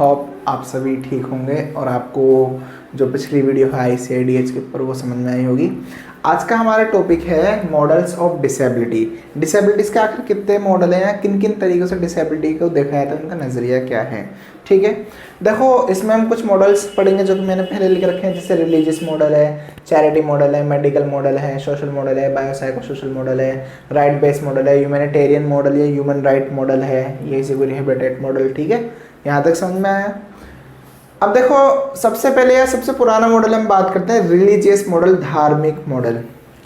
Hope आप सभी ठीक होंगे और आपको जो पिछली वीडियो है ICIDH के ऊपर वो समझ में आई होगी। आज का हमारा टॉपिक है मॉडल्स ऑफ डिसेबिलिटी। डिसेबिलिटीज के आखिर कितने मॉडल हैं, किन किन तरीक़ों से डिसेबिलिटी को देखा जाता है, उनका नज़रिया क्या है। ठीक है, देखो इसमें हम कुछ मॉडल्स पढ़ेंगे जो कि मैंने पहले लिख रखे हैं, जैसे रिलीजियस मॉडल है, चैरिटी मॉडल है, मेडिकल मॉडल है, सोशल मॉडल है, बायोसाइको सोशल मॉडल है, राइट बेस्ड मॉडल है, ह्यूमैनिटेरियन मॉडल या ह्यूमन राइट मॉडल है, ये इसी को रिहेबिटेट मॉडल। ठीक है, यहाँ तक समझ में आया। अब देखो सबसे पहले या सबसे पुराना मॉडल हम बात करते हैं रिलीजियस मॉडल, धार्मिक मॉडल।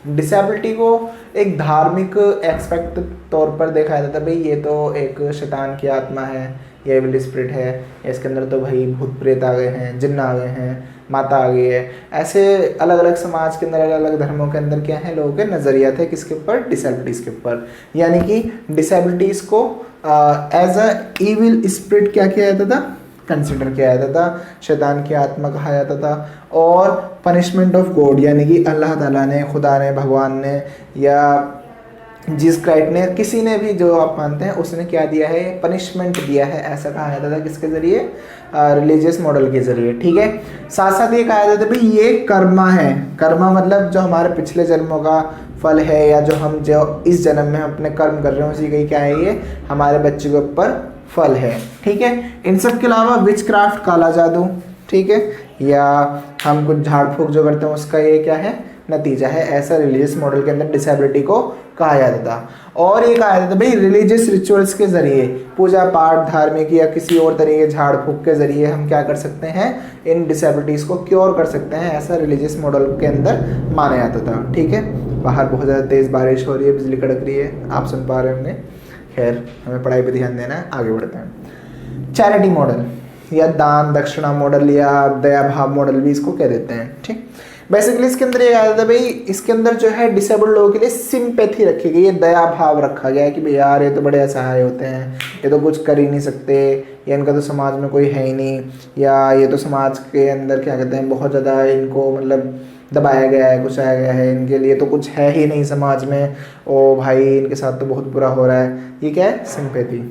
डिसेबिलिटी को एक धार्मिक एक्सपेक्ट तौर पर देखा जाता है, भाई ये तो एक शैतान की आत्मा है, ये एविल स्पिरिट है, इसके अंदर तो भाई भूत प्रेत आ गए हैं, जिन्न आ गए हैं, माता आ गई है। ऐसे अलग अलग समाज के अंदर, अलग अलग धर्मों के अंदर क्या है, लोगों के नज़रिया थे किसके ऊपर, डिसेबिलिटीज़ के ऊपर। यानी कि डिसेबिलिटीज़ को एज अ इविल स्पिरिट क्या किया जाता था, कंसिडर किया जाता था, शैतान की आत्मा कहा जाता था, और पनिशमेंट ऑफ गॉड यानी कि अल्लाह ताला ने, खुदा ने, भगवान ने या जीसस क्राइस्ट ने, किसी ने भी जो आप मानते हैं उसने क्या दिया है, पनिशमेंट दिया है, ऐसा कहा जाता था किसके ज़रिए, रिलीजियस मॉडल के ज़रिए। ठीक है, साथ साथ ये कहा जाता था भाई ये कर्मा है। कर्मा मतलब जो हमारे पिछले जन्मों का फल है, या जो इस जन्म में हम अपने कर्म कर रहे हैं उसी का क्या है, ये हमारे बच्चे के ऊपर फल है। ठीक है, इन सब के अलावा विच क्राफ्ट, काला जादू, ठीक है, या हम कुछ झाड़ फूक जो करते हैं उसका ये क्या है, नतीजा है। ऐसा रिलीजियस मॉडल के अंदर डिसेबिलिटी को कहा जाता था। और ये कहा जाता था भाई रिलीजियस रिचुअल्स के ज़रिए, पूजा पाठ, धार्मिक या किसी और तरीके झाड़ फूक के ज़रिए हम क्या कर सकते हैं, इन डिसेबिलिटीज़ को क्योर कर सकते हैं, ऐसा रिलीजियस मॉडल के अंदर माना जाता था। ठीक है, बाहर बहुत ज़्यादा तेज़ बारिश हो रही है, बिजली कड़क रही है, आप सुन पा रहे होंगे। खैर, हमें पढ़ाई पे ध्यान देना है, आगे बढ़ते हैं। चैरिटी मॉडल या दान दक्षिणा मॉडल या दया भाव मॉडल भी इसको कह देते हैं। ठीक, बेसिकली इसके अंदर ये आया था भाई, इसके अंदर जो है डिसेबल्ड लोगों के लिए सिंपैथी रखी गई है, दया भाव रखा गया है कि भाई यार ये तो बड़े असहाय होते हैं, ये तो कुछ कर ही नहीं सकते, या इनका तो समाज में कोई है ही नहीं, या ये तो समाज के अंदर क्या कहते हैं बहुत ज़्यादा इनको मतलब दबाया गया है, कुछ आया गया है, इनके लिए तो कुछ है ही नहीं समाज में, ओ भाई इनके साथ तो बहुत बुरा हो रहा है। ये क्या है, सिंपैथी।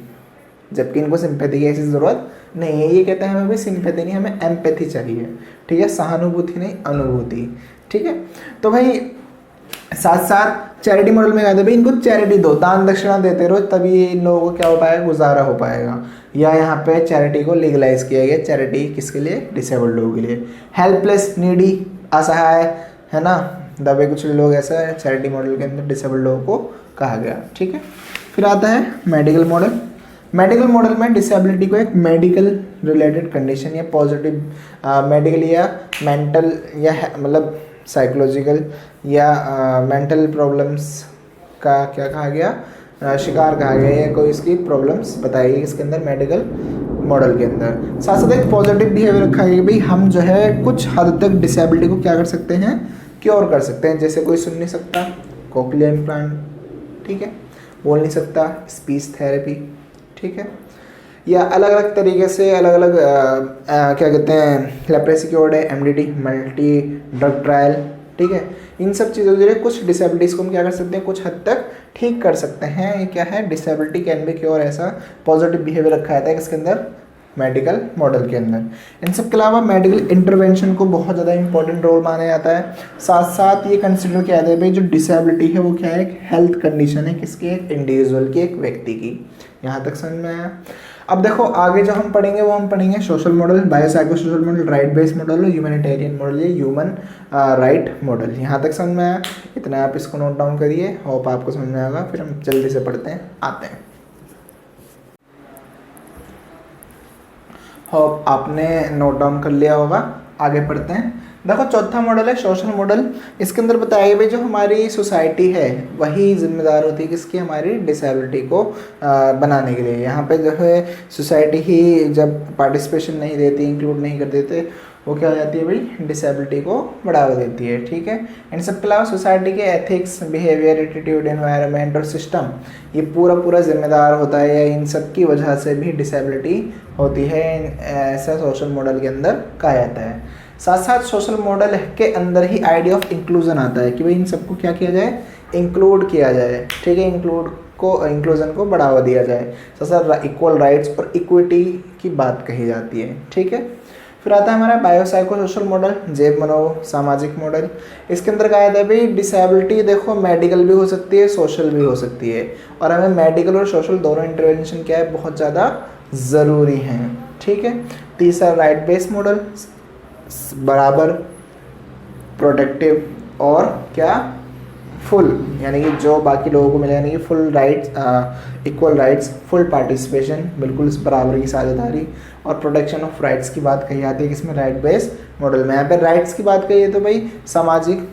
जबकि इनको सिंपैथी की ऐसी ज़रूरत नहीं है, ये कहते हैं हमें भी सिंपैथी नहीं, हमें एम्पैथी चाहिए। ठीक है, सहानुभूति नहीं, अनुभूति। ठीक है, तो भाई साथ साथ चैरिटी मॉडल में कहते हैं भाई इनको चैरिटी दो, दान दक्षिणा देते रहो, तभी इन लोगों को क्या हो पाएगा, गुजारा हो पाएगा। या यहाँ पे चैरिटी को लीगलाइज किया गया। चैरिटी किसके लिए, डिसेबल्ड लोगों के लिए। हेल्पलेस, नीडी, असहाय है ना, दबे कुचले लोग, ऐसा है चैरिटी मॉडल के अंदर डिसेबल्ड लोगों को कहा गया। ठीक है, फिर आता है मेडिकल मॉडल। मेडिकल मॉडल में डिसेबिलिटी को एक मेडिकल रिलेटेड कंडीशन या पॉजिटिव मेडिकल या मेंटल या मतलब साइकोलॉजिकल या मेंटल प्रॉब्लम्स का क्या कहा गया, शिकार कहा गया, या कोई इसकी प्रॉब्लम्स बताई गई इसके अंदर मेडिकल मॉडल के अंदर। साथ साथ एक पॉजिटिव बिहेवियर रखा गया, भाई हम जो है कुछ हद तक डिसेबिलिटी को क्या कर सकते हैं, क्योर कर सकते हैं। जैसे कोई सुन नहीं सकता, कोक्लियर इम्प्लांट, ठीक है, बोल नहीं सकता, स्पीच थेरेपी, ठीक है, या अलग अलग तरीके से अलग अलग क्या कहते हैं, लेप्रेसी क्योर्ड है, MDT, मल्टी ड्रग ट्रायल। ठीक है, इन सब चीज़ों के लिए कुछ डिसेबिलिटीज़ को हम क्या कर सकते हैं, कुछ हद तक ठीक कर सकते हैं। ये क्या है, डिसेबिलिटी कैन बी क्योर, ऐसा पॉजिटिव बिहेवियर रखा जाता है इसके अंदर मेडिकल मॉडल के अंदर। इन सब के अलावा मेडिकल इंटरवेंशन को बहुत ज़्यादा इंपॉर्टेंट रोल माना जाता है। साथ साथ ये कंसिडर किया जाता है भाई जो डिसेबिलिटी है वो क्या है, एक हेल्थ कंडीशन है, किसकी, एक इंडिविजुअल की, एक व्यक्ति की। यहाँ तक समझ में आया। अब देखो आगे जो हम पढ़ेंगे वो हम पढ़ेंगे social model, biopsychosocial social model, right based model, humanitarian model या ह्यूमन राइट मॉडल। यहाँ तक समझ में आया, इतना आप इसको नोट डाउन करिए, होप आपको समझ में आएगा। फिर हम जल्दी से पढ़ते हैं, आते हैं। होप आपने नोट डाउन कर लिया होगा, आगे पढ़ते हैं। देखो चौथा मॉडल है सोशल मॉडल। इसके अंदर बताया गया भाई जो हमारी सोसाइटी है वही जिम्मेदार होती है किसकी, हमारी डिसेबिलिटी को बनाने के लिए। यहाँ पे जो है सोसाइटी ही जब पार्टिसिपेशन नहीं देती, इंक्लूड नहीं कर देते, वो क्या हो जाती है भाई, डिसेबिलिटी को बढ़ावा देती है। ठीक है, इन सब के अलावा सोसाइटी के एथिक्स, बिहेवियर, एटीट्यूड, एनवायरनमेंट और सिस्टम, ये पूरा जिम्मेदार होता है, या इन सब की वजह से भी डिसेबिलिटी होती है, ऐसा सोशल मॉडल के अंदर कहा जाता है। साथ साथ सोशल मॉडल के अंदर ही आइडिया ऑफ इंक्लूजन आता है कि भाई इन सबको क्या किया जाए, इंक्लूड किया जाए। ठीक है, इंक्लूड इंक्लूजन को बढ़ावा दिया जाए। सर इक्वल राइट्स और इक्विटी की बात कही जाती है, ठीक है। फिर आता है हमारा बायोसाइको सोशल मॉडल, जैव मनोसामाजिक मॉडल। इसके अंदर कहा जाता है भाई डिसेबिलिटी देखो मेडिकल भी हो सकती है, सोशल भी हो सकती है, और हमें मेडिकल और सोशल दोनों इंटरवेंशन क्या है बहुत ज़्यादा ज़रूरी हैं, ठीक है। तीसरा राइट बेस्ड मॉडल, बराबर, प्रोटेक्टिव और क्या फुल, यानी कि जो बाकी लोगों को मिले, यानी कि full rights, equal rights, full participation, बिल्कुल बराबर की साझेदारी, और प्रोटेक्शन ऑफ राइट्स की बात कही जाती है किसमें, राइट बेस्ड मॉडल में। यहाँ पर राइट्स की बात कही है तो भाई सामाजिक,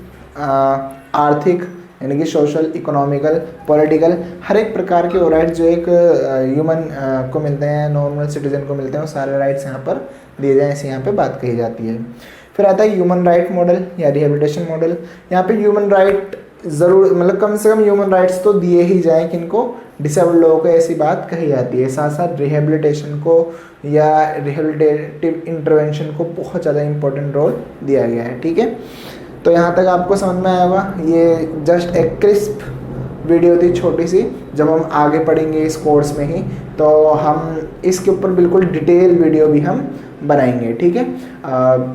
आर्थिक, यानी कि सोशल, इकोनॉमिकल, पॉलिटिकल, हर एक प्रकार के वो राइट्स जो एक ह्यूमन को मिलते हैं, नॉर्मल सिटीजन को मिलते हैं, वो सारे राइट्स यहाँ पर दिए जाए, ऐसे यहाँ पे बात कही जाती है। फिर आता है ह्यूमन राइट मॉडल या रिहेबिलिटेशन मॉडल। यहाँ पे ह्यूमन राइट ज़रूर, मतलब कम से कम ह्यूमन राइट्स तो दिए ही जाएँ किनको, डिसेबल्ड लोगों को, ऐसी बात कही जाती है। साथ साथ रिहेबिलिटेशन को या रिहेबिलिटेटिव इंटरवेंशन को बहुत ज़्यादा इंपॉर्टेंट रोल दिया गया है, ठीक है। तो यहाँ तक आपको समझ में आया होगा। ये जस्ट एक क्रिस्प वीडियो थी छोटी सी, जब हम आगे पढ़ेंगे इस कोर्स में ही तो हम इसके ऊपर बिल्कुल डिटेल वीडियो भी हम बनाएंगे, ठीक है।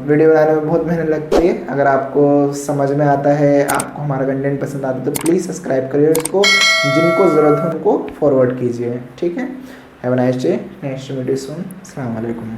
वीडियो बनाने में बहुत मेहनत लगती है। अगर आपको समझ में आता है, आपको हमारा कंटेंट पसंद आता है तो प्लीज़ सब्सक्राइब करिए इसको, जिनको ज़रूरत है उनको फॉरवर्ड कीजिए, ठीक है। Have a nice day, next video सून, अस्सलाम वालेकुम।